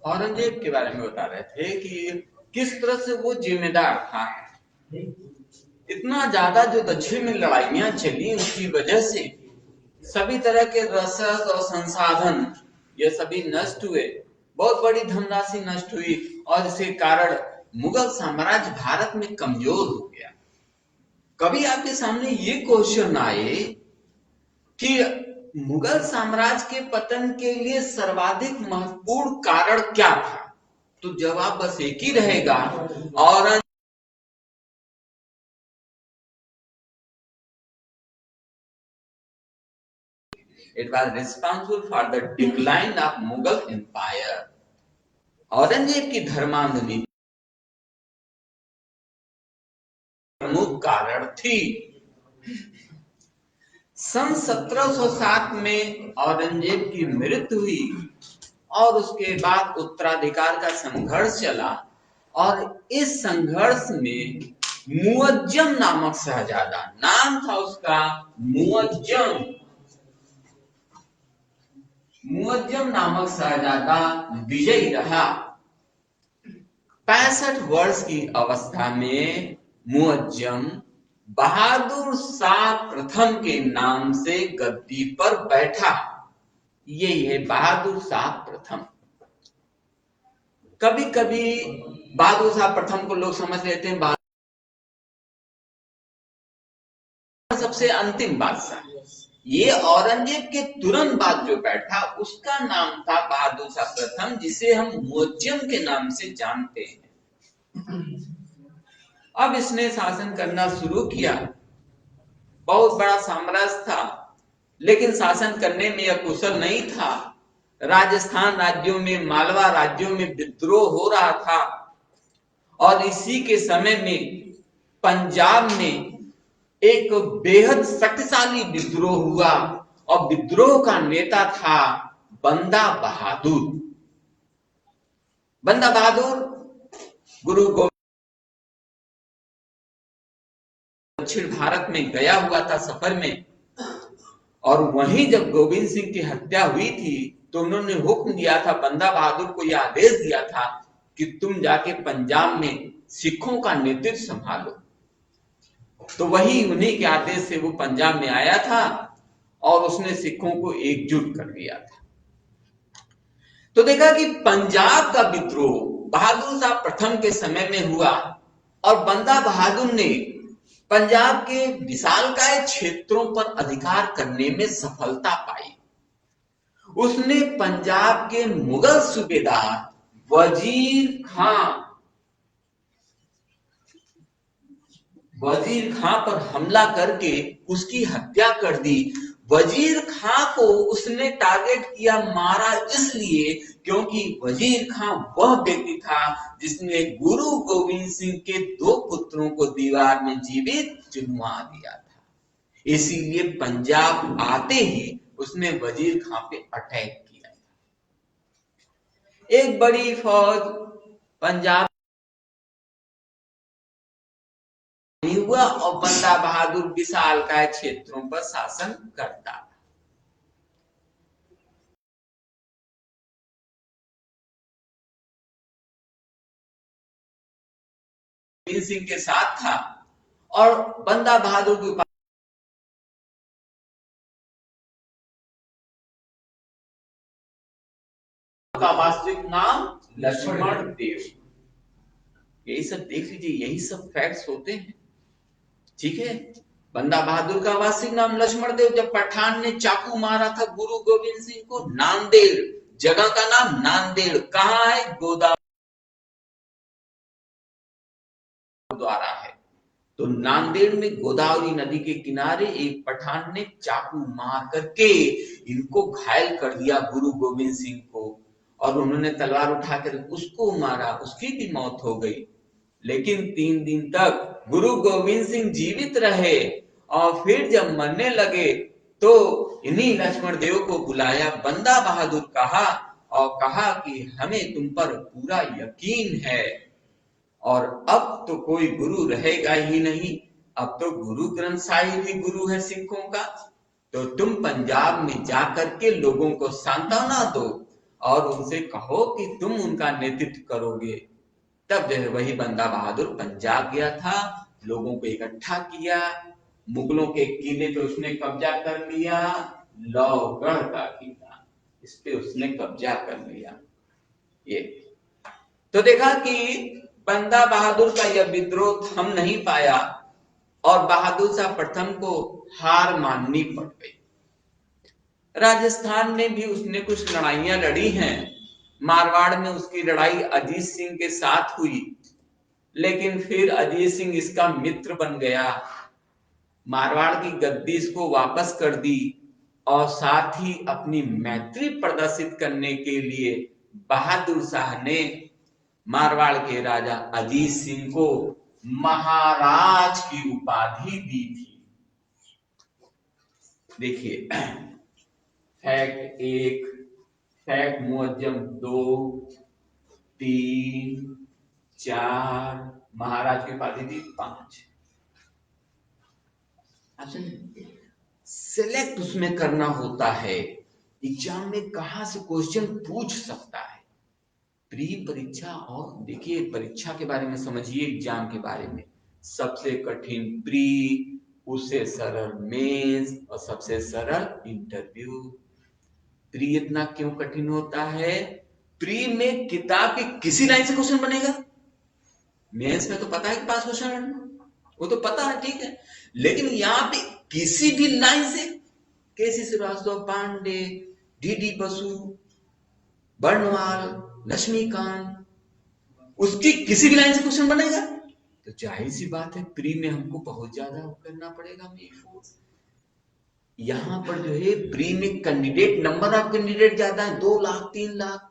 औरंगजेब के बारे में बता रहे थे कि किस तरह से वो जिम्मेदार था। इतना ज्यादा जो दक्षिण में लड़ाइयां चली उसकी वजह से सभी तरह के रसद और संसाधन ये सभी नष्ट हुए, बहुत बड़ी धनराशि नष्ट हुई और इसके कारण मुगल साम्राज्य भारत में कमजोर हो गया। कभी आपके सामने ये क्वेश्चन आए कि मुगल साम्राज्य के पतन के लिए सर्वाधिक महत्वपूर्ण कारण क्या था, तो जवाब बस एक ही रहेगा, और it was responsible for the decline of Mughal empire. Aurangzeb की धर्मांध प्रमुख कारण थी। सन 1707 में औरंगजेब की मृत्यु हुई और उसके बाद उत्तराधिकार का संघर्ष चला, और इस संघर्ष में मुअज्जम नामक शहजादा, नाम था उसका मुअज्जम, मुअज्जम नामक शहजादा विजयी रहा। 65 वर्ष की अवस्था में मुअज्जम बहादुर शाह प्रथम के नाम से गद्दी पर बैठा। यही है बहादुर शाह प्रथम। कभी कभी बहादुर शाह प्रथम को लोग समझ लेते हैं सबसे अंतिम बादशाह। ये औरंगजेब के तुरंत बाद जो बैठा उसका नाम था बहादुर शाह प्रथम, जिसे हम मुअज्जम के नाम से जानते हैं। अब इसने शासन करना शुरू किया। बहुत बड़ा साम्राज्य था, लेकिन शासन करने में यह कुशल नहीं था। राजस्थान राज्यों में, मालवा राज्यों में विद्रोह हो रहा था, और इसी के समय में पंजाब में एक बेहद शक्तिशाली विद्रोह हुआ, और विद्रोह का नेता था बंदा बहादुर। बंदा बहादुर गुरु गोविंद दक्षिण भारत में गया हुआ था सफर में, और वहीं जब गोविंद सिंह की हत्या हुई थी तो उन्होंने हुक्म दिया था, बंदा बहादुर को यह आदेश दिया था कि तुम जाके पंजाब में सिखों का नेतृत्व संभालो। तो वही उन्हीं के आदेश से वो पंजाब में आया था और उसने सिखों को एकजुट कर दिया था। तो देखा कि पंजाब का विद्रोह बहादुर शाह प्रथम के समय में हुआ, और बंदा बहादुर ने पंजाब के विशालकाय क्षेत्रों पर अधिकार करने में सफलता पाई। उसने पंजाब के मुगल सूबेदार वजीर खां पर हमला करके उसकी हत्या कर दी। वजीर खां को उसने टारगेट किया, मारा इसलिए क्योंकि वजीर खां वह व्यक्ति था जिसने गुरु गोविंद सिंह के 2 पुत्रों को दीवार में जीवित चुनवा दिया था। इसीलिए पंजाब आते ही उसने वजीर खां पे अटैक किया था। एक बड़ी फौज पंजाब हुआ और बंदा बहादुर विशालकाय क्षेत्रों पर शासन करता था। गोविंद सिंह के साथ था, और बंदा बहादुर के पास का वास्तविक नाम लक्ष्मण देव। यही सब देख लीजिए, यही सब फैक्ट्स होते हैं, ठीक है। बंदा बहादुर का वास्तविक नाम लक्ष्मण देव। जब पठान ने चाकू मारा था गुरु गोविंद सिंह को, नांदेड़ जगह का नाम, नांदेड़ कहाँ है, गोदावरी द्वारा है। तो नांदेड़ में गोदावरी नदी के किनारे एक पठान ने चाकू मार करके इनको घायल कर दिया, गुरु गोविंद सिंह को, और उन्होंने तलवार उठाकर उसको मारा, उसकी भी मौत हो गई। लेकिन 3 दिन तक गुरु गोविंद सिंह जीवित रहे, और फिर जब मरने लगे तो इन्हीं लक्ष्मण देव को बुलाया, बंदा बहादुर कहा, और कहा कि हमें तुम पर पूरा यकीन है। और अब तो कोई गुरु रहेगा ही नहीं, अब तो गुरु ग्रंथ साहिब ही गुरु है सिखों का। तो तुम पंजाब में जाकर के लोगों को सांत्वना दो और उनसे कहो कि तुम उनका नेतृत्व करोगे। तब जो है वही बंदा बहादुर पंजाब गया था, लोगों को इकट्ठा किया, मुगलों के किले पे उसने कब्जा कर लिया, लौगढ़ का किला, इस पे उसने कब्जा कर लिया। ये तो देखा कि बंदा बहादुर का यह विद्रोह थम नहीं पाया और बहादुर शाह प्रथम को हार माननी पड़ गई। राजस्थान में भी उसने कुछ लड़ाइयां लड़ी हैं, मारवाड़ में उसकी लड़ाई अजीत सिंह के साथ हुई, लेकिन फिर अजीत सिंह इसका मित्र बन गया, मारवाड़ की गद्दी इसको वापस कर दी और साथ ही अपनी मैत्री प्रदर्शित करने के लिए बहादुर शाह ने मारवाड़ के राजा अजीत सिंह को महाराज की उपाधि दी थी। देखिए, फैक्ट 1, फैक्ट मुअज्जम 2, 3, 4, महाराज की उपाधि दी 5। सिलेक्ट उसमें करना होता है, एग्जाम में कहां से क्वेश्चन पूछ सकता है। प्री परीक्षा और देखिए परीक्षा के बारे में समझिए, एग्जाम के बारे में सबसे कठिन प्री, उससे सरल मेंस और सबसे सरल इंटरव्यू। प्री इतना क्यों कठिन होता है? प्री में किताब की किसी लाइन से क्वेश्चन बनेगा, मेंस में तो पता है कि 5 क्वेश्चन बनना, वो तो पता है, ठीक है, लेकिन यहाँ पे किसी भी लाइन से, केसी श्रीवास्तव, पांडे, डी बसु, बर्नवाल, लक्ष्मीकांत, उसकी किसी भी लाइन से क्वेश्चन बनेगा, तो जाहिर सी बात है प्री में हमको बहुत ज्यादा करना पड़ेगा। यहां पर जो है प्री में कैंडिडेट, नंबर ऑफ कैंडिडेट ज्यादा है, 2 लाख, 3 लाख,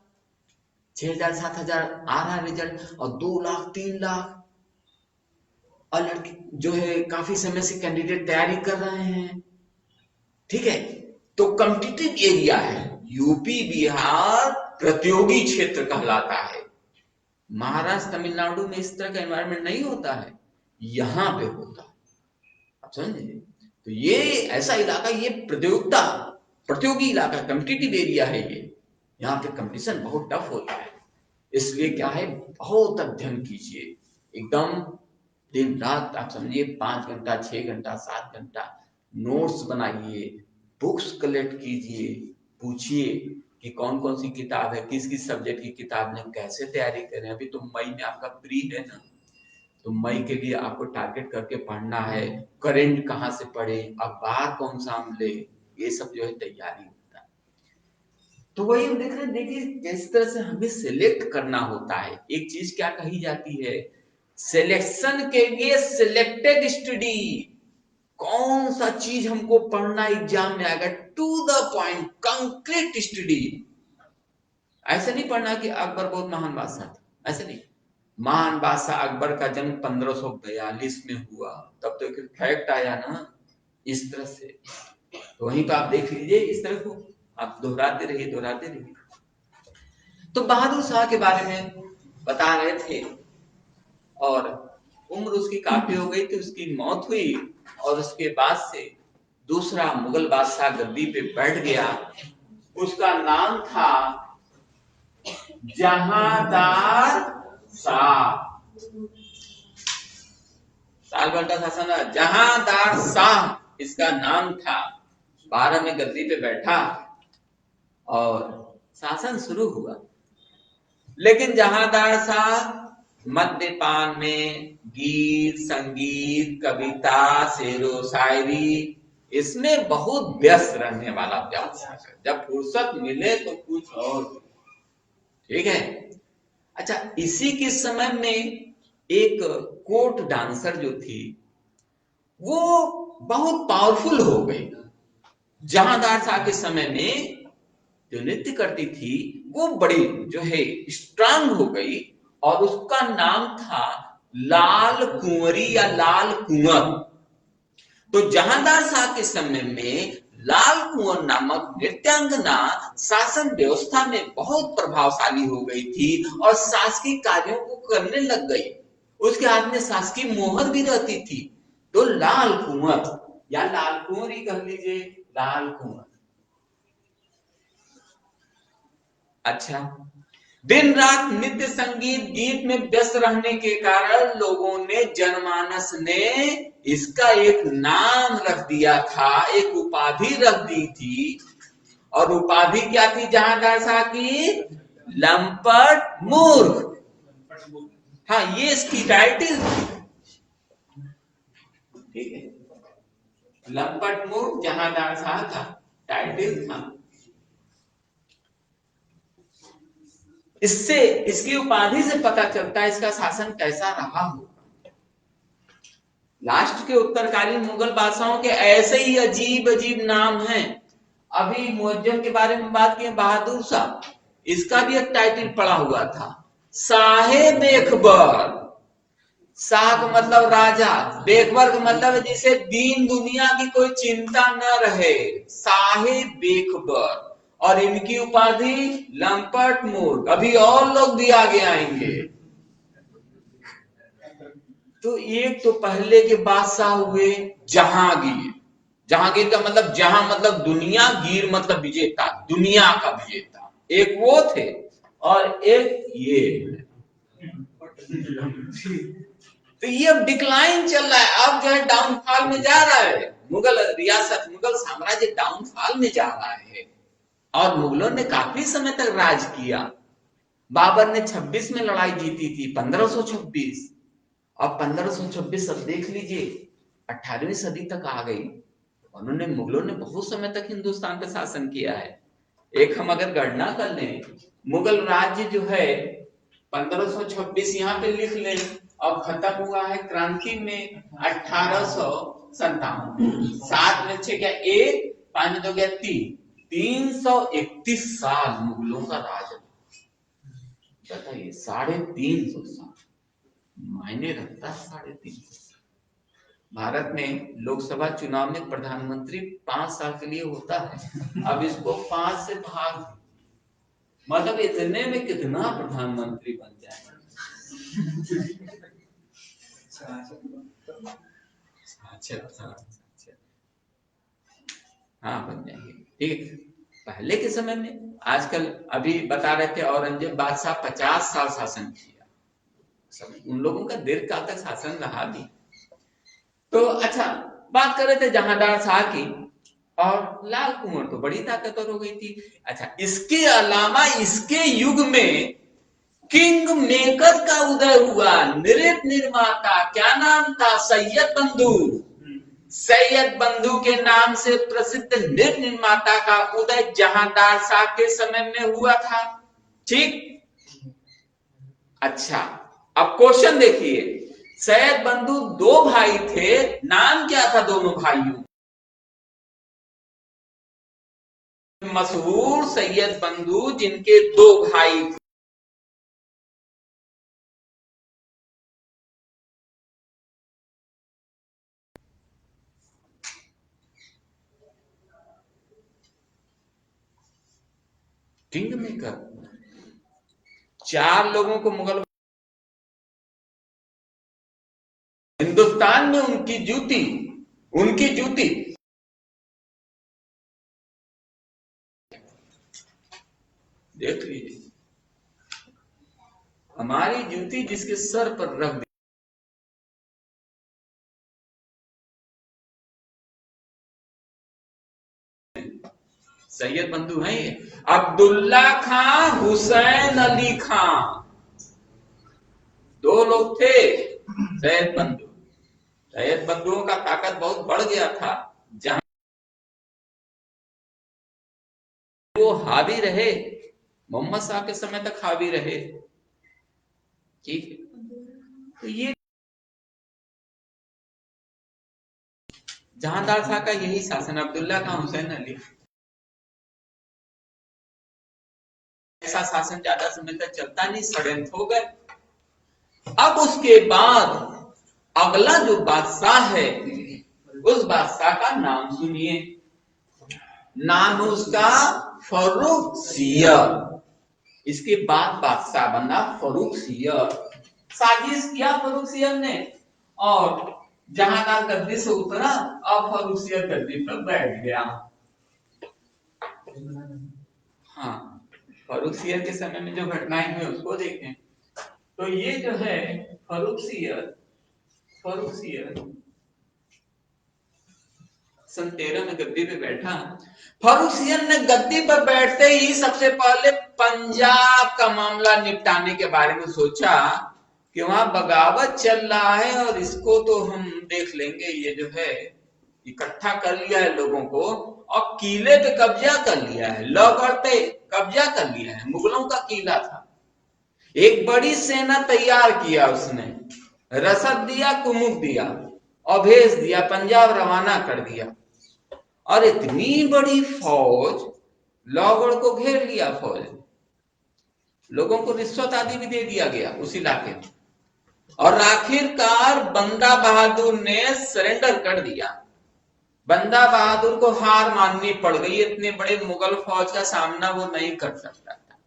6,000 7,000 आ रहा रिजल्ट, और 2 लाख 3 लाख, और लड़के जो है काफी समय से कैंडिडेट तैयारी कर रहे हैं, ठीक है। तो कॉम्पिटिटिव एरिया है, यूपी बिहार प्रतियोगी क्षेत्र कहलाता है। महाराष्ट्र तमिलनाडु में इस तरह का एनवायरनमेंट नहीं होता है, यहां पे होता है, आप समझे। तो ये ऐसा इलाका, ये प्रतियोगी इलाका, कॉम्पिटिटिव एरिया है ये, यहाँ पे कंपटीशन बहुत टफ होता है। इसलिए क्या है, बहुत अध्ययन कीजिए, एकदम दिन रात, आप समझिए 5 घंटा 6 घंटा 7 घंटा नोट्स बनाइए, बुक्स कलेक्ट कीजिए, पूछिए कि कौन कौन सी किताब है, किस किस सब्जेक्ट की किताब ने, कैसे तैयारी करें। अभी तो मई में आपका प्री है ना, तो मई के लिए आपको टारगेट करके पढ़ना है, करंट कहाँ से पढ़े, अखबार कौन सा हम ले, ये सब जो है तैयारी होता है। तो वही हम देख रहे हैं, देखिए किस तरह से हमें सिलेक्ट करना होता है। एक चीज क्या कही जाती है, सिलेक्शन के लिए सिलेक्टेड स्टडी, कौन सा चीज हमको पढ़ना एग्जाम में आएगा, to the point, concrete study. ऐसे नहीं पढ़ना कि अकबर बहुत महान बादशाह था, ऐसे नहीं। महान बादशाह अकबर का जन्म 1542 में हुआ, तब तो एक फैक्ट आया ना, इस तरह से। तो वहीं तो आप देख लीजिए, इस तरह को आप दोहराते रहिए। तो बहादुर शाह के बारे में बता रहे थे, और उम्र उसकी काफी हो गई थी, उसकी मौत हुई, और उसके बाद से दूसरा मुगल बादशाह गद्दी पे बैठ गया, उसका नाम था जहांदार शाह। साल भर का शासन, जहांदार शाह इसका नाम था। 12 में गद्दी पे बैठा और शासन शुरू हुआ, लेकिन जहांदार शाह मद्यपान में, गीत संगीत, कविता, शेरो शायरी, इसमें बहुत व्यस्त रहने वाला व्यवसाय, जब फुर्सत मिले तो कुछ और, ठीक है। अच्छा, इसी के समय में एक कोर्ट डांसर जो थी, वो बहुत पावरफुल हो गई। जहांदार शाह के समय में जो नृत्य करती थी, वो बड़ी जो है स्ट्रांग हो गई, और उसका नाम था लाल कुंवरी या लाल कुंवर। तो जहांदार शाह के समय में लाल कुंवर नामक नृत्यांगना शासन व्यवस्था में बहुत प्रभावशाली हो गई थी और शासकीय कार्यों को करने लग गई। उसके हाथ में शासकीय मोहर भी रहती थी। तो लाल कुंवर या लाल कुंवर ही कह लीजिए, लाल कुंवर। अच्छा, दिन रात नित्य संगीत गीत में व्यस्त रहने के कारण लोगों ने, जनमानस ने इसका एक नाम रख दिया था, एक उपाधि रख दी थी। और उपाधि क्या थी जहांदार साहब की? लंपट मूर्ख। हाँ, ये इसकी टाइटल थी। ठीक है, लंपट मूर्ख जहांदार साहब का टाइटल था। इससे, इसकी उपाधि से पता चलता है इसका शासन कैसा रहा हो। लास्ट के उत्तरकालीन मुगल बादशाहों के ऐसे ही अजीब अजीब नाम हैं। अभी मुअज्जम के बारे में बात की, बहादुर शाह, इसका भी एक टाइटल पड़ा हुआ था, शाहे बेखबर। शाह का मतलब राजा, बेखबर का मतलब जिसे दीन दुनिया की कोई चिंता न रहे, शाहे बेखबर। और इनकी उपाधि लंपट मूर्ख। अभी और लोग भी आगे आएंगे। तो एक तो पहले के बादशाह हुए जहांगीर। जहांगीर का मतलब, जहां मतलब दुनिया, गिर मतलब विजेता, दुनिया का विजेता। एक वो थे और एक ये। तो ये अब डिक्लाइन चल रहा है, अब जो है डाउनफॉल में जा रहा है। मुगल रियासत, मुगल साम्राज्य डाउनफॉल में जा रहा है। और मुगलों ने काफी समय तक राज किया। बाबर ने 26 में लड़ाई जीती थी, 1526। अब 1526 अब देख लीजिए 18वीं सदी तक आ गई। उन्होंने, मुगलों ने बहुत समय तक हिंदुस्तान पर शासन किया है। एक हम अगर गणना कर लें, मुगल राज्य जो है 1526 यहाँ पे लिख लें, अब खत्म हुआ है क्रांति में 1857। 7 में 6 क्या 1, 5 में 2 गया 3, 331 साल मुगलों का राज। बताइए, 350 साल मायने रखता है। 350। भारत में लोकसभा चुनाव में प्रधानमंत्री 5 साल के लिए होता है। अब इसको 5 से भाग, मतलब इतने में कितना प्रधानमंत्री बन जाए। अच्छा, हाँ बन जाएंगे। ठीक, पहले के समय में, आजकल अभी बता रहे थे औरंगजेब बादशाह 50 साल शासन किया। सब उन लोगों का दीर्घकाल तक शासन रहा भी। तो अच्छा, बात कर रहे थे जहांदार शाह की, और लाल कुंवर तो बड़ी ताकतवर हो गई थी। अच्छा, इसके अलावा इसके युग में किंग मेकर का उदय हुआ। नृत्य निर्माता, क्या नाम था? सैयद बंधु। सैयद बंधु के नाम से प्रसिद्ध नृत्य निर्माता का उदय जहांदार शाह के समय में हुआ था। ठीक, अच्छा, अब क्वेश्चन देखिए, सैयद बंधु 2 भाई थे, नाम क्या था दोनों भाइयों? मशहूर सैयद बंधु जिनके 2 भाई थे। किंग मेकर 4 लोगों को मुगल, हिंदुस्तान में उनकी जूती, उनकी जूती देख लीजिए, हमारी जूती जिसके सर पर रख दी। सैयद बंधु है ये। अब्दुल्ला खां, हुसैन अली खां, 2 लोग थे सैयद बंधु। सैयद बंधुओं का ताकत बहुत बढ़ गया था, जहां वो हावी रहे, मोहम्मद शाह के समय तक हावी रहे। ठीक है, तो ये जहांदार शाह का यही शासन, अब्दुल्ला खां, हुसैन अली, ऐसा शासन ज्यादा समय तक चलता नहीं, षड्यंत्र हो गए। अब उसके बाद अगला जो बादशाह है, उस बादशाह का नाम सुनिए। नाम उसका फर्रुखसियर। इसके बाद बादशाह बना फर्रुखसियर। साजिश किया फर्रुखसियर ने, और जहानार गद्दी से उतरा और फर्रुखसियर गद्दी पर बैठ गया। हाँ, फर्रुखसियर के समय में जो घटनाएं हुई उसको देखें तो ये जो है फर्रुखसियर सन 13 में गद्दी पे बैठा। फर्रुखसियर ने गद्दी पर बैठते ही सबसे पहले पंजाब का मामला निपटाने के बारे में सोचा कि वहां बगावत चल रहा है और इसको तो हम देख लेंगे, ये जो है इकट्ठा कर लिया है लोगों को और किले पे कब्जा कर लिया है, लाहौर पे कब्जा कर लिया है, मुगलों का किला था। एक बड़ी सेना तैयार किया उसने, रसद दिया, कुमुक दिया और भेज दिया, पंजाब रवाना कर दिया। और इतनी बड़ी फौज, लाहौर को घेर लिया फौज, लोगों को रिश्वत आदि भी दे दिया गया उस इलाके में, और आखिरकार बंदा बहादुर ने सरेंडर कर दिया। बंदा बहादुर को हार माननी पड़ गई, इतने बड़े मुगल फौज का सामना वो नहीं कर सकता था।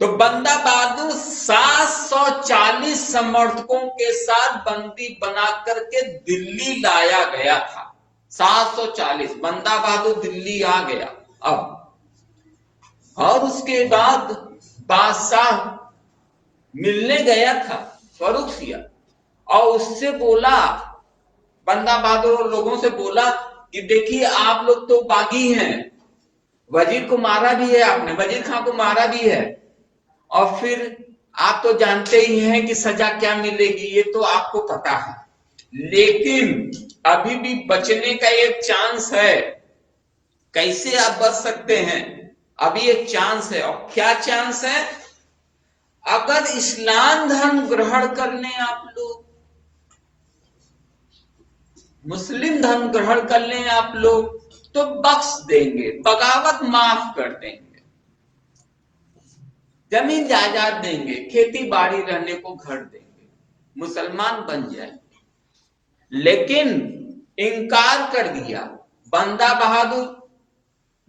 तो बंदा बहादुर 740 समर्थकों के साथ बंदी बना करके दिल्ली लाया गया था। 740 बंदा बहादुर दिल्ली आ गया अब, और उसके बाद बादशाह मिलने गया था फर्रुखसियर, और उससे बोला, बंदा बहादुर और लोगों से बोला कि देखिए आप लोग तो बागी हैं, वजीर को मारा भी है आपने, वजीर खां को मारा भी है, और फिर आप तो जानते ही हैं कि सजा क्या मिलेगी, ये तो आपको पता है, लेकिन अभी भी बचने का एक चांस है। कैसे आप बच सकते हैं? अभी एक चांस है। और क्या चांस है? अगर इस्लाम धर्म ग्रहण कर लें आप लोग, मुस्लिम धर्म ग्रहण कर लें आप लोग, तो बख्श देंगे, बगावत माफ कर देंगे, जमीन जायदाद देंगे, खेती बाड़ी रहने को घर देंगे, मुसलमान बन जाए। लेकिन इनकार कर दिया। बंदा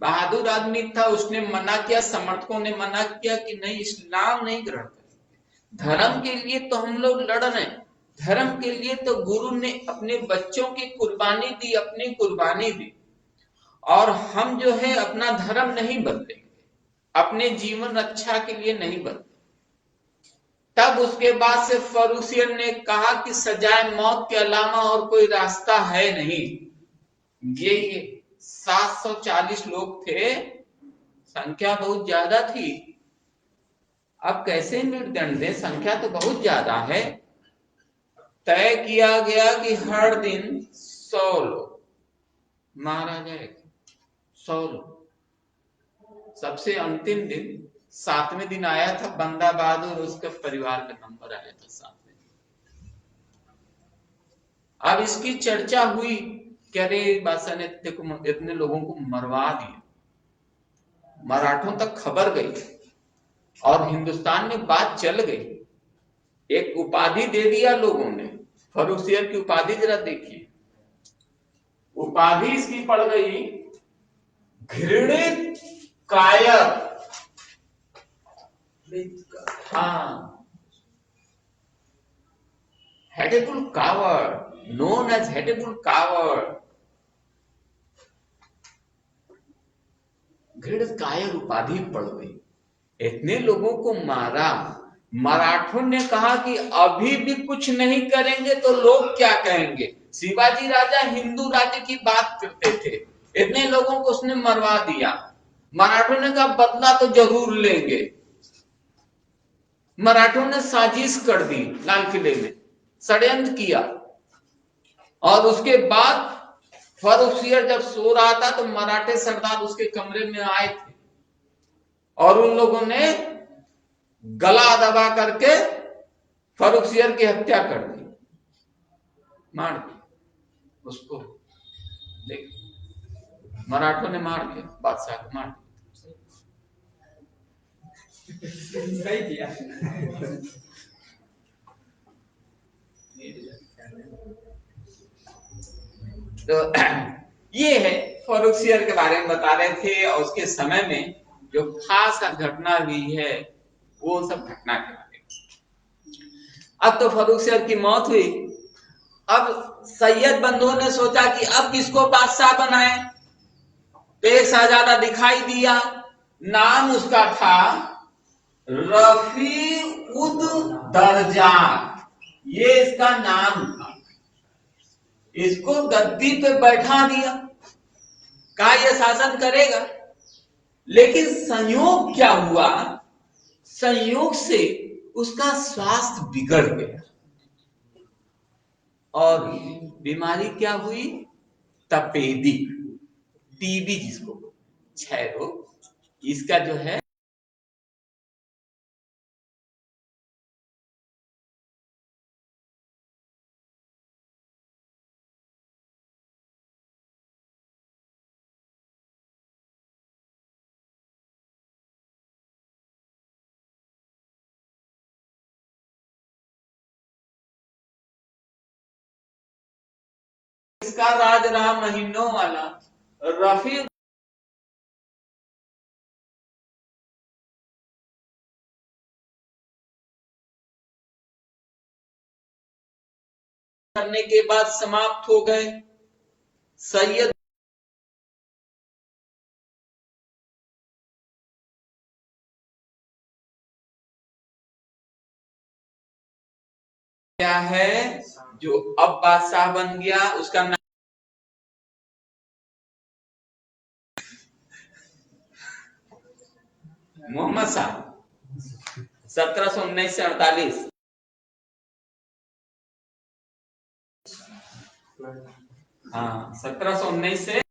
बहादुर आदमी था, उसने मना किया, समर्थकों ने मना किया कि नहीं, इस्लाम नहीं ग्रहण करेंगे, धर्म के लिए तो हम लोग लड़ रहे हैं, धर्म के लिए तो गुरु ने अपने बच्चों की कुर्बानी दी, अपनी कुर्बानी दी, और हम जो है अपना धर्म नहीं बदलेंगे, अपने जीवन रक्षा के लिए नहीं बदलेंगे। तब उसके बाद से फर्रुखसियर ने कहा कि सजाए मौत के अलावा और कोई रास्ता है नहीं। ये 740 लोग थे, संख्या बहुत ज्यादा थी। अब कैसे मृत्युदंड दे, संख्या तो बहुत ज्यादा है। तय किया गया कि हर दिन 100 लोग मारा जाएगा, 100 लोग। सबसे अंतिम दिन 7वें दिन आया था, बंदा बहादुर उसके परिवार का नंबर आया था 7वें। अब इसकी चर्चा हुई कि अरे बादशाह ने इतने लोगों को मरवा दिया, मराठों तक खबर गई और हिंदुस्तान में बात चल गई। एक उपाधि दे दिया लोगों ने, फर्रुखसियर की उपाधि जरा देखिए, उपाधि इसकी पड़ गई घृणित कायर। हाँ, हेटेबल कावर्ड, नोन एज हेटेबल कावर्ड, घृणित कायर उपाधि पड़ गई। इतने लोगों को मारा। मराठों ने कहा कि अभी भी कुछ नहीं करेंगे तो लोग क्या कहेंगे। शिवाजी राजा हिंदू राज्य की बात करते थे, इतने लोगों को उसने मरवा दिया। मराठों ने कहा बदला तो जरूर लेंगे। मराठों ने साजिश कर दी, लाल किले में षड्यंत्र किया, और उसके बाद फर्रुखसियर जब सो रहा था तो मराठे सरदार उसके कमरे में आए थे और उन लोगों ने गला दबा करके फर्रुखसियर की हत्या कर दी, मार दी उसको। देख, मराठों ने मार दिया, बादशाह को मार दिया। सही किया। तो ये है, फर्रुखसियर के बारे में बता रहे थे, और उसके समय में जो खास घटना हुई है वो सब घटना के बारे में। अब तो फर्रुख शेर की मौत हुई। अब सैयद बंधुओं ने सोचा कि अब किसको बादशाह बनाए, तो एक शहजादा दिखाई दिया, नाम उसका था रफी उद दरजान, ये इसका नाम था। इसको गद्दी पे बैठा दिया, कहा यह शासन करेगा। लेकिन संयोग क्या हुआ, संयोग से उसका स्वास्थ्य बिगड़ गया, और बीमारी क्या हुई, तपेदिक, टीबी जिसको, क्षय रोग, इसका जो है इसका राज रहा महीनों वाला। रफी करने के बाद समाप्त हो गए। सैयद क्या है, जो अब बादशाह बन गया, उसका नाम मोहम्मद शाह, 1719 से 48। हाँ, 1719 से।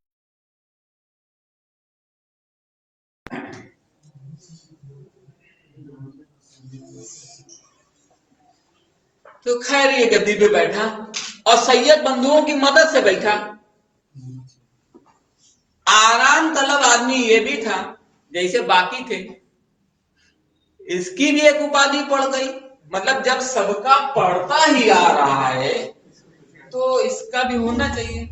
तो खैर ये गद्दी पे बैठा, और सैयद बंधुओं की मदद से बैठा। आराम तलब आदमी ये भी था जैसे बाकी थे, इसकी भी एक उपाधि पड़ गई। मतलब जब सबका पड़ता ही आ रहा है तो इसका भी होना चाहिए,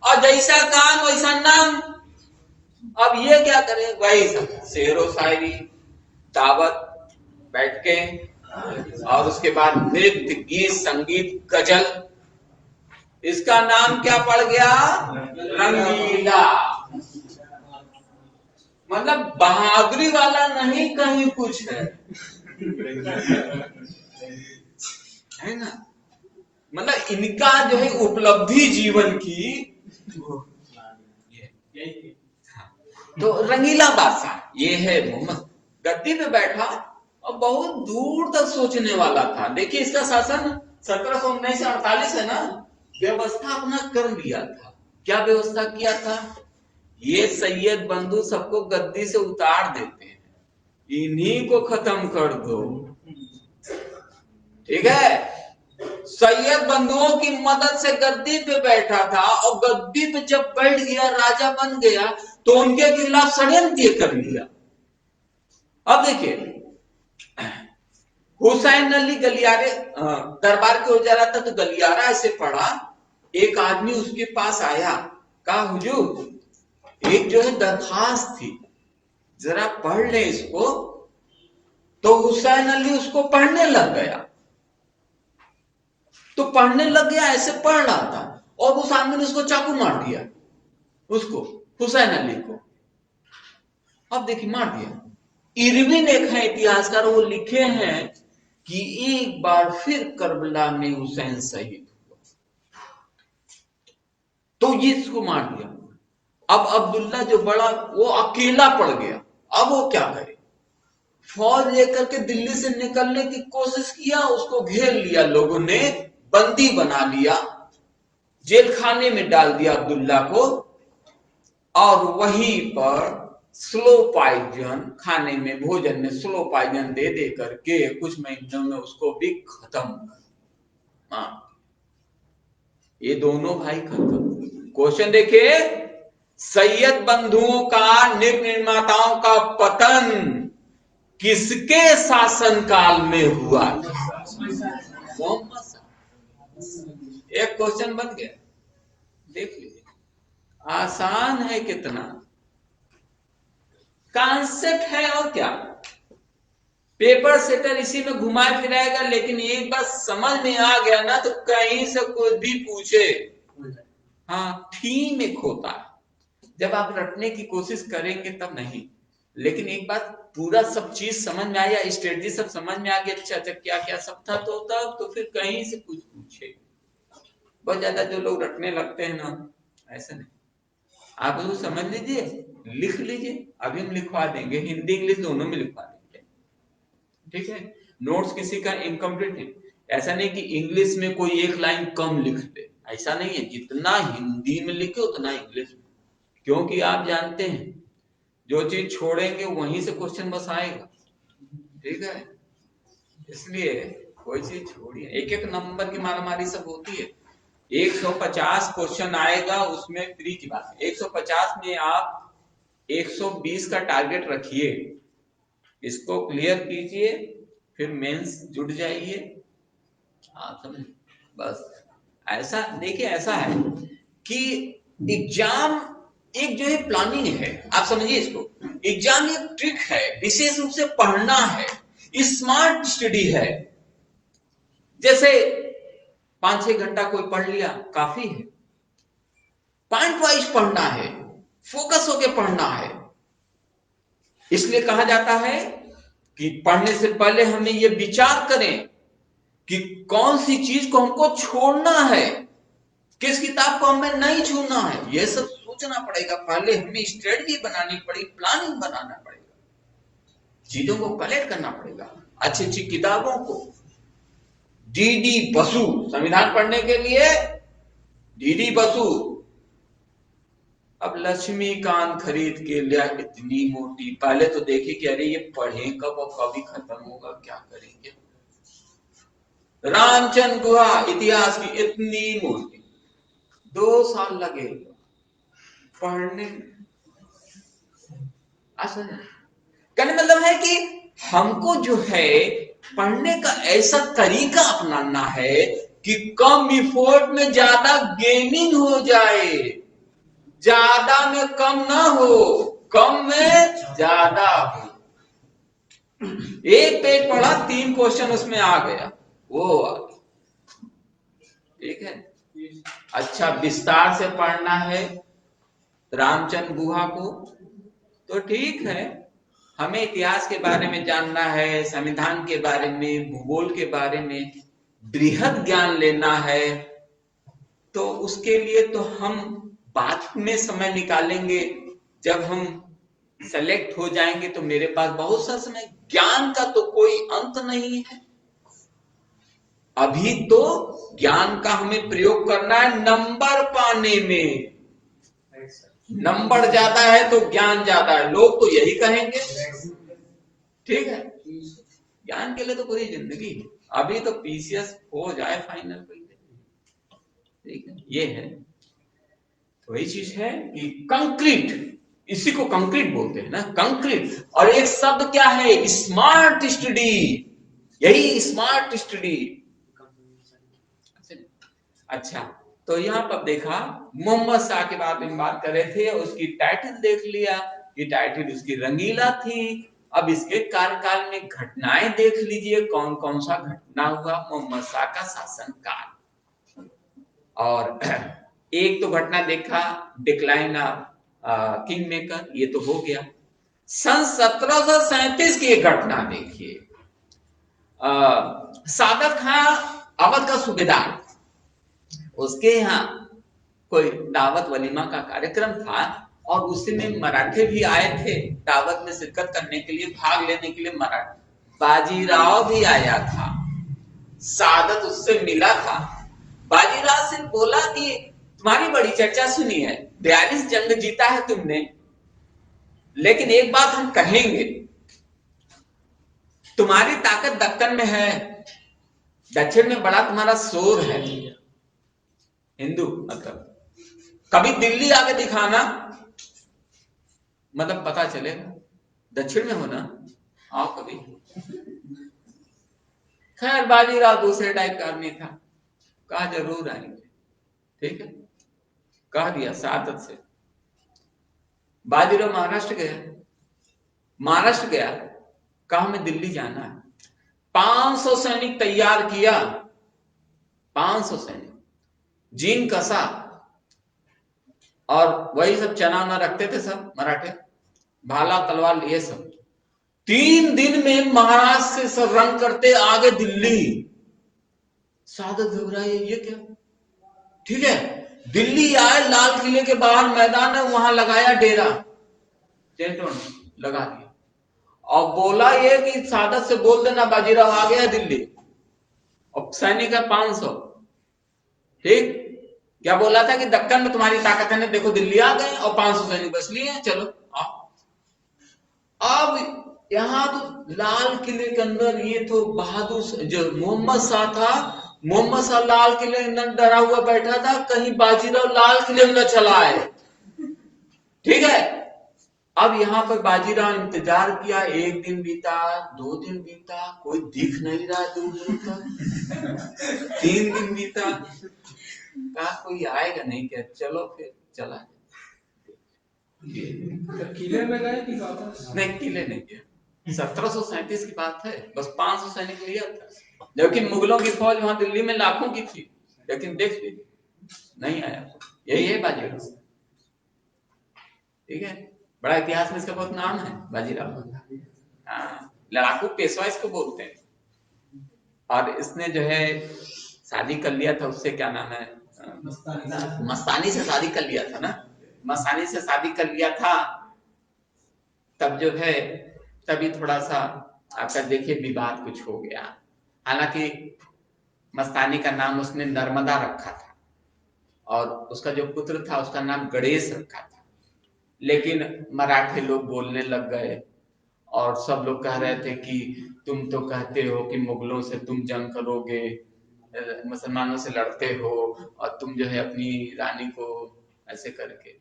और जैसा काम वैसा नाम। अब ये क्या करे, वही सब शेरो शायरी, दावत, बैठ के, और उसके बाद नृत्य, गीत, संगीत, गजल। इसका नाम क्या पड़ गया, रंगीला। मतलब बहादुरी वाला नहीं, कहीं कुछ है ना। मतलब इनका जो है उपलब्धि जीवन की, तो रंगीला बादशाह ये है मोहम्मद। गद्दी पे बैठा और बहुत दूर तक सोचने वाला था। देखिए इसका शासन 1719 से 48 है ना, व्यवस्था अपना कर लिया था। क्या व्यवस्था किया था, ये सैयद बंधु सबको गद्दी से उतार देते हैं, इन्हीं को खत्म कर दो, ठीक है। सैयद बंधुओं की मदद से गद्दी पे बैठा था, और गद्दी पे जब बैठ गया, राजा बन गया, तो उनके खिलाफ षड्यंत्र कर लिया। अब देखिए, हुसैन अली गलियारे दरबार के हो जा रहा था, तो गलियारा ऐसे पड़ा, एक आदमी उसके पास आया, कहा हुजूर एक जो है दरखास्त थी, जरा पढ़ ले इसको। तो हुसैन अली उसको पढ़ने लग गया, तो पढ़ने लग गया, ऐसे पढ़ रहा था, और उस आदमी ने उसको चाकू मार दिया, उसको, हुसैन अली को। अब देखिए मार दिया। इरविन एक है इतिहासकार, वो लिखे हैं कि एक बार फिर करबला में हुसैन शहीद हुआ, तो ये इसको मार दिया। अब अब्दुल्ला जो बड़ा, वो अकेला पड़ गया। अब वो क्या करे, फौज लेकर के दिल्ली से निकलने की कोशिश किया, उसको घेर लिया लोगों ने, बंदी बना लिया, जेल खाने में डाल दिया अब्दुल्ला को, और वहीं पर स्लो पॉइजन खाने में, भोजन में स्लो पॉइजन दे दे करके कुछ महीनों में उसको भी खत्म। हाँ, ये दोनों भाई खत्म। क्वेश्चन देखिए, सैयद बंधुओं का, निर्माताओं का पतन किसके शासनकाल में हुआ था? एक क्वेश्चन बन गया, देख लीजिए, आसान है कितना, कॉन्सेप्ट है और क्या। पेपर सेटर इसी में घुमाए फिराएगा, लेकिन एक बात समझ में आ गया ना तो कहीं से कोई भी पूछे, हाँ थीम एक होता है। जब आप रटने की कोशिश करेंगे तब नहीं, लेकिन एक बात पूरा सब चीज समझ में आया, स्ट्रेटजी सब समझ में आ गया, अच्छा अच्छा क्या क्या सब था, तो तब तो फिर कहीं से कुछ पूछे। बहुत ज्यादा जो लोग रटने लगते हैं ना, ऐसा नहीं, आप उसको समझ लीजिए, लिख लीजिए, अभी हम लिखवा देंगे, हिंदी इंग्लिश दोनों में लिखवा देंगे, ठीक है। नोट्स किसी का इनकम्प्लीट है, ऐसा नहीं कि इंग्लिश में कोई एक लाइन कम लिख दे, ऐसा नहीं है, जितना हिंदी में लिखे उतना इंग्लिश में, क्योंकि आप जानते हैं जो चीज छोड़ेंगे वहीं से क्वेश्चन बस आएगा, ठीक है। इसलिए कोई चीज छोड़िए, एक एक नंबर की मारामारी सब होती है। 150 क्वेश्चन आएगा, उसमें फ्री की बात है, 150 में आप 120 का टारगेट रखिए, इसको क्लियर कीजिए, फिर मेंस जुड़ जाइए, आप समझ, बस। ऐसा देखिए, ऐसा है कि एग्जाम एक जो है प्लानिंग है, आप समझिए इसको, एग्जाम एक ट्रिक है, विशेष रूप से पढ़ना है, स्मार्ट स्टडी है। जैसे 5-6 घंटा कोई पढ़ लिया काफी है, पॉइंट वाइज पढ़ना है, फोकस होके पढ़ना है। इसलिए कहा जाता है कि पढ़ने से पहले हमें यह विचार करें कि कौन सी चीज को हमको छोड़ना है, किस किताब को हमें नहीं छूना है, यह सब सोचना पड़ेगा। पहले हमें स्ट्रेटजी बनानी पड़ेगी, प्लानिंग बनाना पड़ेगा, चीजों को कलेक्ट करना पड़ेगा, अच्छी अच्छी किताबों को। डीडी बसु संविधान पढ़ने के लिए, डीडी बसु। अब लक्ष्मीकांत खरीद के लिया, इतनी मोटी, पहले तो देखी कि अरे ये पढ़े कब और कभी खत्म होगा, क्या करेंगे। रामचंद्र गुहा इतिहास की इतनी मोटी, 2 साल लगे पढ़ने। असल कहने मतलब है कि हमको जो है पढ़ने का ऐसा तरीका अपनाना है कि कम इफोर्ट में ज्यादा गेनिंग हो जाए, ज्यादा में कम ना हो, कम में ज्यादा हो। एक पेज पढ़ा, 3 क्वेश्चन उसमें आ गया, वो आ गया, ठीक है। अच्छा विस्तार से पढ़ना है रामचंद्र गुहा को, तो ठीक है, हमें इतिहास के बारे में जानना है, संविधान के बारे में, भूगोल के बारे में बृहद ज्ञान लेना है, तो उसके लिए तो हम बाद में समय निकालेंगे, जब हम सेलेक्ट हो जाएंगे तो मेरे पास बहुत सा समय, ज्ञान का तो कोई अंत नहीं है। अभी तो ज्ञान का हमें प्रयोग करना है नंबर पाने में, नंबर ज्यादा है तो ज्ञान ज्यादा है, लोग तो यही कहेंगे, ठीक है। ज्ञान के लिए तो पूरी जिंदगी है, अभी तो पीसीएस हो जाए फाइनल, ठीक है, ये है। तो वही चीज है कि कंक्रीट, इसी को कंक्रीट बोलते हैं ना, कंक्रीट। और एक शब्द क्या है, स्मार्ट स्टडी, यही स्मार्ट स्टडी। अच्छा, तो यहाँ पर देखा मोहम्मद शाह के बारे में बात कर रहे थे, उसकी टाइटल देख लिया, ये टाइटल उसकी रंगीला थी। अब इसके कार्यकाल में घटनाएं देख लीजिए, कौन कौन सा घटना हुआ मोहम्मद शाह का शासनकाल। और एक तो घटना देखा डिक्लाइन ऑफ किंग मेकर, ये तो हो गया। सन 1737 की एक घटना देखिए, सादत खां अवध का सूबेदार, उसके यहाँ कोई दावत वलीमा का कार्यक्रम था, और उसमें मराठे भी आए थे दावत में शिरकत करने के लिए, भाग लेने के लिए। मराठा बाजीराव भी आया था, सादत उससे मिला था। बाजीराव से बोला कि तुम्हारी बड़ी चर्चा सुनी है, 42 जंग जीता है तुमने, लेकिन एक बात हम कहेंगे, तुम्हारी ताकत दक्कन में है, दक्षिण में बड़ा तुम्हारा शोर है, हिंदू मतलब, कभी दिल्ली आके दिखाना, मतलब पता चलेगा, दक्षिण में होना, आओ कभी। खैर बाजीराव दूसरे टाइप का आदमी था, कहा जरूर आएंगे, ठीक है, कह दिया सादत से। बाजीराव महाराष्ट्र गया, कहा हमें दिल्ली जाना है। 500 सैनिक तैयार किया, 500 सैनिक, जीन कसा, और वही सब चना ना रखते थे सब मराठे, भाला तलवार लिए सब। 3 दिन में महाराष्ट्र से सब रंग करते आगे दिल्ली। सादत घबराई, ये क्या, ठीक है। दिल्ली आए, लाल किले के बाहर मैदान है, वहां लगाया डेरा, टेंट लगा दिया, और बोला ये कि सादत से बोल देना बाजीराव आ गया दिल्ली। और सैनिक है 500, ठीक। क्या बोला था कि दक्कन में तुम्हारी ताकत है ना, देखो दिल्ली आ गए और 500 सैनिक बस लिए, चलो आओ। अब यहां तो लाल किले के अंदर ये तो बहादुर जो मोहम्मद शाह था, मोहम्मद शाह लाल किले के अंदर डरा हुआ बैठा था, कहीं बाजीराव लाल किले में चला आए, ठीक है। अब यहाँ पर बाजीराव इंतजार किया, 1 दिन बीता, 2 दिन बीता, कोई दिख नहीं रहा दूर दूर तक, 3 दिन बीता, कहा कोई आएगा नहीं क्या, चलो फिर चला। किले में गए कि वापस? नहीं, किले नहीं गया। 1737 की बात है, बस 500 सैनिक लिया था, जबकि मुगलों की फौज वहां दिल्ली में लाखों की थी, लेकिन देख लीजिए नहीं आया। यही है बाजीराव, ठीक है। बड़ा इतिहास में इसका बहुत नाम है बाजीराव, हाँ, लड़ाकू पेशवा इसको बोलते हैं। और इसने जो है शादी कर लिया था उससे, क्या नाम है, मस्तानी से शादी कर लिया था ना, मस्तानी से शादी कर लिया था। तब जो है तभी थोड़ा सा आपका देखिए विवाद कुछ हो गया। हालांकि मस्तानी का नाम उसने नर्मदा रखा था, और उसका जो पुत्र था उसका नाम गणेश रखा था, लेकिन मराठे लोग बोलने लग गए, और सब लोग कह रहे थे कि तुम तो कहते हो कि मुगलों से तुम जंग करोगे, मुसलमानों से लड़ते हो, और तुम जो है अपनी रानी को ऐसे करके।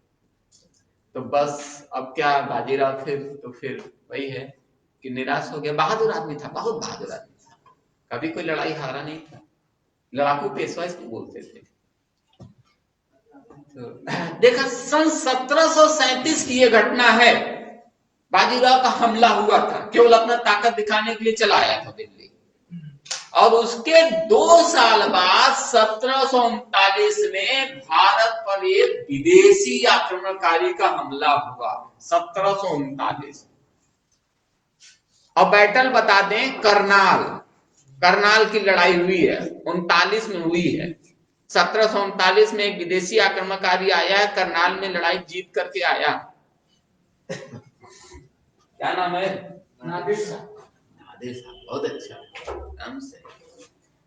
तो बस अब क्या, बाजीराव फिर वही है कि निराश हो गया। बहादुर आदमी था, बहुत बहादुर आदमी था, कभी कोई लड़ाई हारा नहीं था, लड़ाकू पेशवा इसको बोलते थे। तो देखा, सन 1737 की ये घटना है, बाजीराव का हमला हुआ था, केवल अपना ताकत दिखाने के लिए चला आया था दिल्ली। और उसके 2 साल बाद 1739 में भारत पर एक विदेशी आक्रमणकारी का हमला हुआ, 1739। अब बैटल बता दें, करनाल की लड़ाई हुई है, 39 में हुई है। 1739 में एक विदेशी आक्रमणकारी आया है, करनाल में लड़ाई जीत करके आया। क्या नाम है? नादिर शाह। नादिर शाह, बहुत अच्छा नाम से।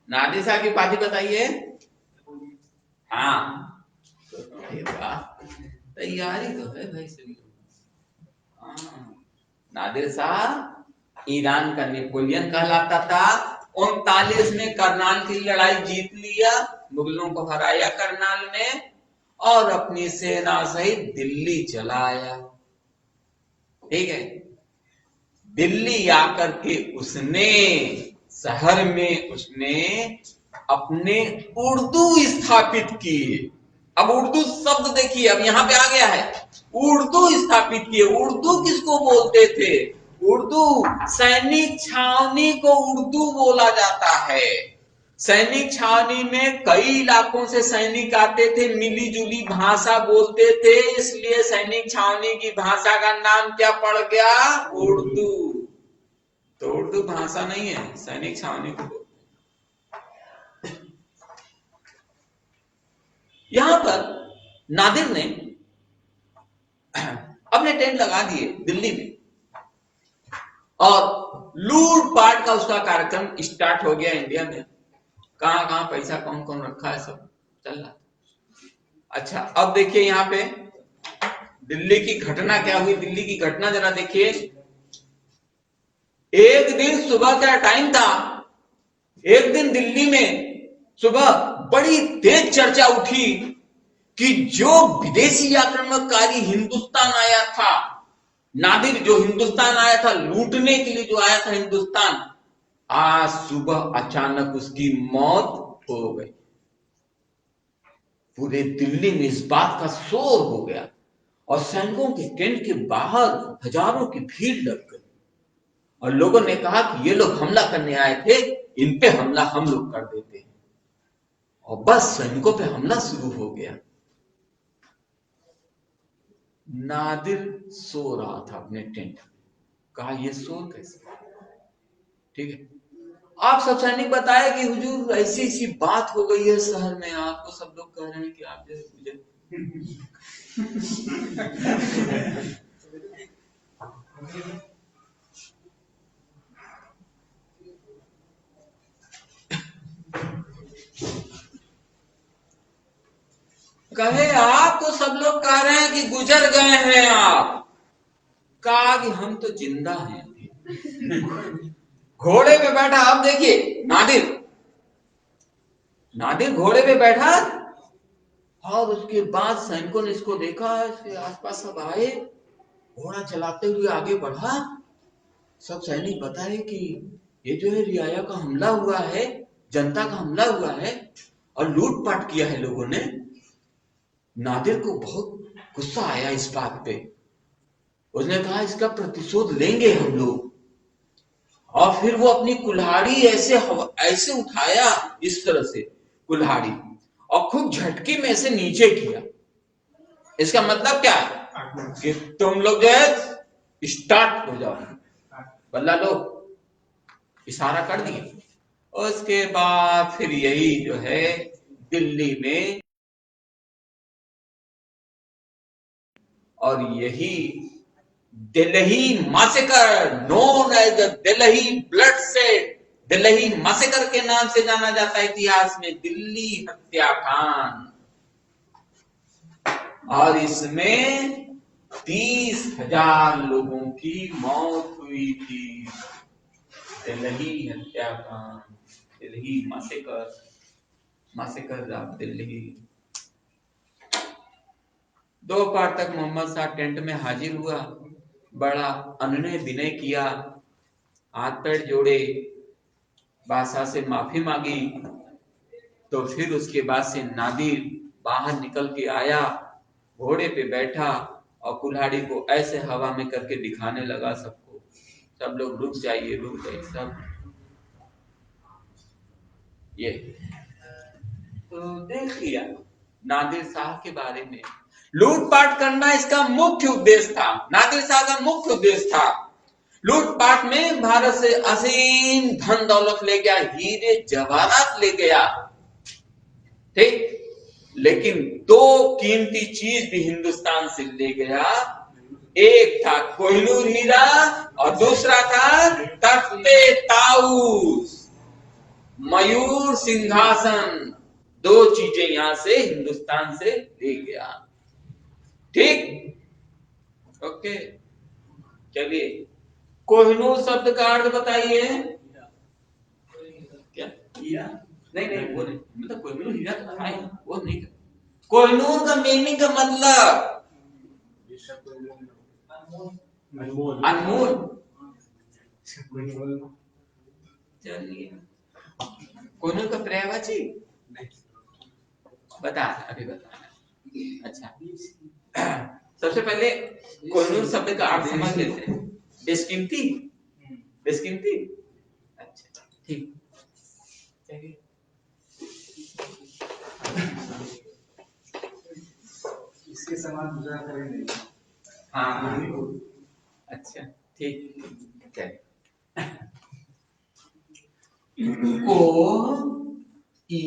नादिर शाह की उपाधि बताइए। हाँ, तैयारी तो है भाई सभी। नादिर शाह ईरान का नेपोलियन कहलाता था। 39 में करनाल की लड़ाई जीत लिया, मुगलों को हराया करनाल में, और अपनी सेना सहित दिल्ली चला आया, ठीक है। दिल्ली आकर के उसने शहर में उसने अपने उर्दू स्थापित की। अब उर्दू शब्द देखिए, अब यहां पे आ गया है, उर्दू स्थापित किए। उर्दू किसको बोलते थे? उर्दू, सैनिक छावनी को उर्दू बोला जाता है। सैनिक छावनी में कई इलाकों से सैनिक आते थे, मिली जुली भाषा बोलते थे, इसलिए सैनिक छावनी की भाषा का नाम क्या पड़ गया? उर्दू। तो उर्दू भाषा नहीं है, सैनिक छावनी को बोलते। यहां पर नादिर ने अपने टेंट लगा दिए दिल्ली में, और लूटपाट का उसका कार्यक्रम स्टार्ट हो गया इंडिया में। कहां कहां पैसा कौन कौन रखा है सब चल रहा। अच्छा, अब देखिए यहां पे दिल्ली की घटना क्या हुई। दिल्ली की घटना जरा देखिए। एक दिन सुबह का टाइम था, एक दिन दिल्ली में सुबह बड़ी तेज चर्चा उठी कि जो विदेशी आक्रमणकारी हिंदुस्तान आया था, नादिर जो हिंदुस्तान आया था लूटने के लिए, जो आया था हिंदुस्तान, आज सुबह अचानक उसकी मौत हो गई। पूरे दिल्ली में इस बात का शोर हो गया, और सैनिकों के टेंट के बाहर हजारों की भीड़ लग गई, और लोगों ने कहा कि ये लोग हमला करने आए थे, इन पे हमला हम लोग कर देते हैं। और बस सैनिकों पे हमला शुरू हो गया। नादिर सो रहा था अपने टेंट में। कहा ये शोर कैसे? ठीक है, आप सब सैनिक बताए कि हुजूर ऐसी ऐसी बात हो गई है शहर में, आपको सब लोग कह रहे हैं कि आप मुझे कहे आपको सब लोग कह रहे हैं कि गुजर गए हैं आप। कहा कि हम तो जिंदा हैं। घोड़े पे बैठा, आप देखिए नादिर, नादिर घोड़े पे बैठा, और उसके बाद सैनिकों ने इसको देखा, इसके आसपास सब आए, घोड़ा चलाते हुए आगे बढ़ा। सब सैनिक बताए कि ये जो है रियाया का हमला हुआ है, जनता का हमला हुआ है और लूटपाट किया है लोगों ने। नादिर को बहुत गुस्सा आया इस बात पे। उसने कहा इसका प्रतिशोध लेंगे हम लोग। और फिर वो अपनी कुल्हाड़ी ऐसे उठाया, इस तरह से कुल्हाड़ी, और खूब झटके में ऐसे नीचे किया। इसका मतलब क्या है कि तुम लोग जो है स्टार्ट हो जाओ, बल्ला लो, इशारा कर दिए। उसके बाद फिर यही जो है दिल्ली में, और यही Delhi massacre, known as the Delhi bloodshed, Delhi massacre के नाम से जाना जाता है इतिहास में, दिल्ली हत्याकांड। और इसमें 30,000 लोगों की मौत हुई थी। दिल्ली हत्याकांड, Delhi massacre, massacre of Delhi. दोपहर तक मोहम्मद शाह टेंट में हाजिर हुआ, बड़ा अनुनय विनय किया, हाथ पैर जोड़े, बादशाह से माफी मांगी। तो फिर उसके बाद से नादिर बाहर निकल के आया, घोड़े पे बैठा और कुल्हाड़ी को ऐसे हवा में करके दिखाने लगा सबको। सब लोग रुक जाइए, रुक जाइए सब। ये तो देख लिया नादिर शाह के बारे में। लूटपाट करना इसका मुख्य उद्देश्य था, नादिर शाह का मुख्य उद्देश्य था। लूटपाट में भारत से असीम धन दौलत ले गया, हीरे जवाहरात ले गया, ठीक। लेकिन दो कीमती चीज भी हिंदुस्तान से ले गया। एक था कोहिनूर हीरा और दूसरा था तख्ते ताऊस, मयूर सिंहासन। दो चीजें यहां से हिंदुस्तान से ले गया, ठीक। ओके, चलिए कोहिनूर शब्द का अर्थ बताइए। क्या? हीरा? नहीं नहीं, वो नहीं, मतलब कोहिनूर हीरा तो था ही, वो नहीं। कोहिनूर का मीनिंग का मतलब अनमोल। चलिए कोहिनूर का पर्यायवाची बता, अभी बताना। अच्छा, सबसे पहले कोहिनूर शब्द का अर्थ समझ लेते हैं। बेशकीमती, बेशकीमती। अच्छा ठीक, चलिए। इसके समान दूसरा करेंगे। हाँ अच्छा ठीक, को ई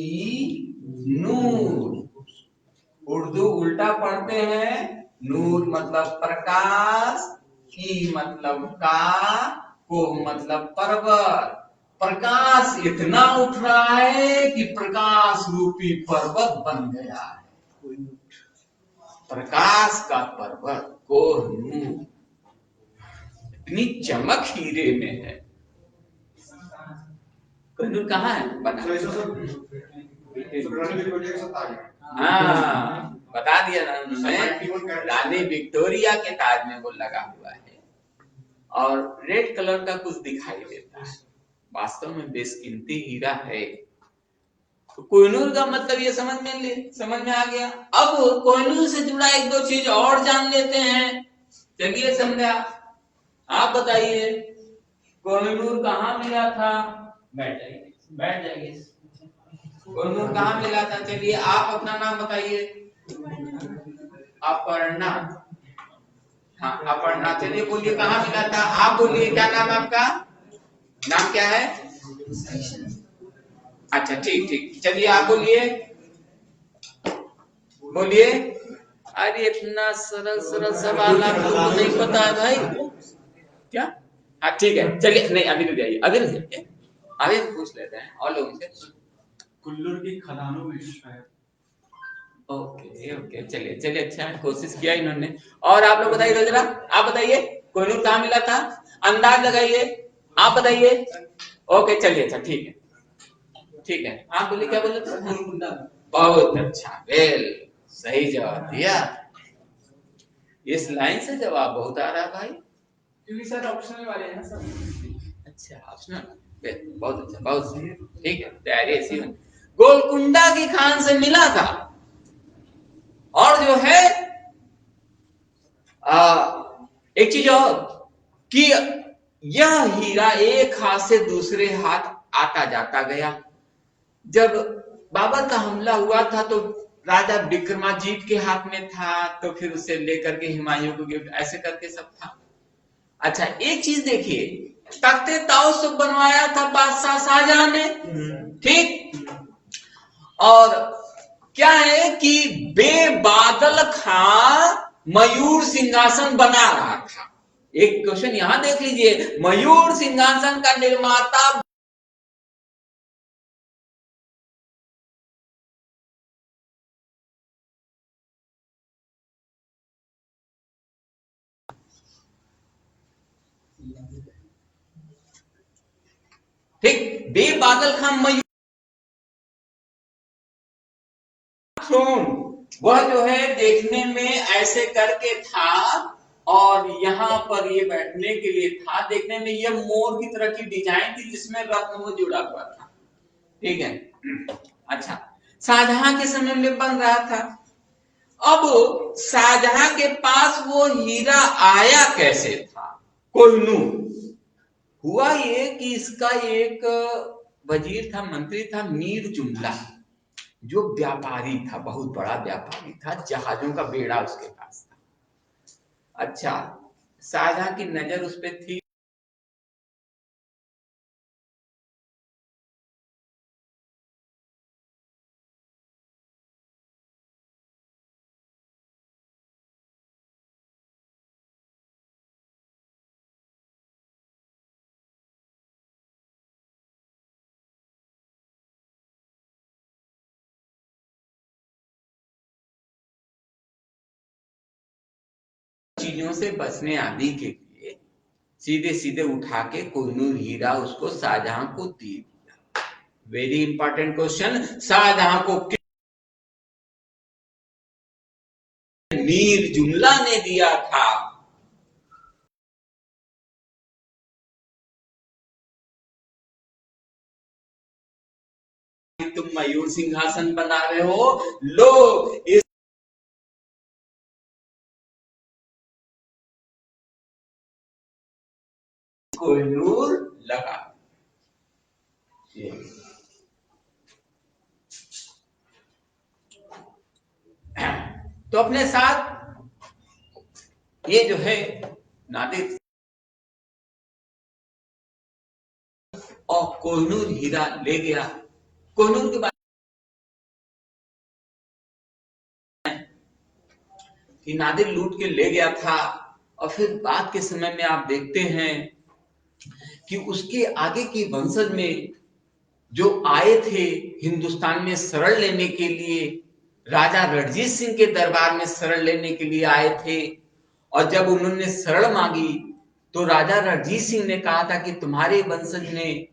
नूर, उर्दू उल्टा पढ़ते हैं। नूर मतलब प्रकाश, ई मतलब का, को मतलब पर्वत। प्रकाश इतना उठ रहा है कि प्रकाश रूपी पर्वत बन गया है। प्रकाश का पर्वत कोहिनूर, इतनी चमक हीरे में है। कोहिनूर कहाँ है? बता, हाँ बता दिया ना उन्होंने, रानी विक्टोरिया के ताजमहल लगा हुआ है और रेड कलर का कुछ दिखाई देता है, वास्तव में बेशकीमती हीरा है। तो कोहिनूर का मतलब ये समझ में आ गया। अब कोहिनूर से जुड़ा एक दो चीज और जान लेते हैं। चलिए समझा, आप बताइए कोहिनूर कहाँ मिला था? बैठ जाइए, बैठ जाइए। कोहिनूर कहाँ मिला था? चलिए आप अपना नाम बताइए। अपर्णा। हाँ अपर्णा, चलिए बोलिए कहाँ मिला था? आप बोलिए, क्या नाम है आपका? नाम क्या है? अच्छा ठीक ठीक, चलिए आप बोलिए, बोलिए। अरे इतना सरल सरल सवाल आप लोगों को नहीं पता है भाई? क्या? हाँ ठीक है, चलिए नहीं अभी तो जाइए, अभी नहीं जाइए, अभी पूछ लेते हैं और लोगों से। कुल्लूर की खदानों में शायद। ओके ओके, चलिए चलिए, अच्छा है, कोशिश किया इन्होंने। और आप लोग बताइए जरा, आप बताइए कोहिनूर कहाँ मिला था? अंदाज लगाइए, आप बताइए। ओके चलिए, अच्छा ठीक है, ठीक है। आप बोलिए, क्या बोले थे? बहुत अच्छा, वेल, सही जवाब दिया। इस लाइन से जवाब बहुत आ रहा है भाई, क्योंकि सर ऑप्शनल वाले हैं ना सब। अच्छा ऑप्शनल, बहुत अच्छा, बहुत सही, ठीक है, तैयारी ऐसी है। गोलकुंडा की खान से मिला था, और जो है एक चीज और, कि यह हीरा एक हाथ से दूसरे हाथ आता जाता गया। जब बाबर का हमला हुआ था तो राजा विक्रमाजीत के हाथ में था, तो फिर उसे लेकर के हुमायूं को गिफ्ट, ऐसे करके सब था। अच्छा एक चीज देखिए, तख्ते ताउस बनवाया था बादशाह शाहजहां ने, ठीक। और क्या है कि बेबादल खां मयूर सिंहासन बना रहा था। एक क्वेश्चन यहां देख लीजिए, मयूर सिंहासन का निर्माता ठीक, बेबादल खां मयूर थ्रोन, वह जो है देखने में ऐसे करके था, और यहाँ पर ये बैठने के लिए था। देखने में ये मोर की तरह की डिजाइन थी जिसमें रत्न वो जुड़ा हुआ था, ठीक है। अच्छा, शाहजहां के समय में बन रहा था। अब शाहजहां के पास वो हीरा आया कैसे था? कोहिनूर। हुआ ये कि इसका एक वजीर था, मंत्री था, मीर जुमला, जो व्यापारी था, बहुत बड़ा व्यापारी था, जहाजों का बेड़ा उसके पास था। अच्छा, शाहजहां की नजर उस पर थी। चीजों से बचने आदि के लिए सीधे सीधे उठा के कोहिनूर हीरा उसको शाहजहां को दे दिया। वेरी इंपॉर्टेंट क्वेश्चन, शाहजहां को मीर जुमला ने दिया था। तुम मयूर सिंहासन बना रहे हो, लो इस कोहिनूर लगा। तो अपने साथ ये जो है नादिर और कोहिनूर हीरा ले गया। कोहिनूर के बाद कि नादिर लूट के ले गया था, और फिर बाद के समय में आप देखते हैं कि उसके आगे के वंशज में जो आए थे हिंदुस्तान में शरण लेने के लिए, राजा रणजीत सिंह के दरबार में शरण लेने के लिए आए थे। और जब उन्होंने शरण मांगी तो राजा रणजीत सिंह ने कहा था कि तुम्हारे वंशज ने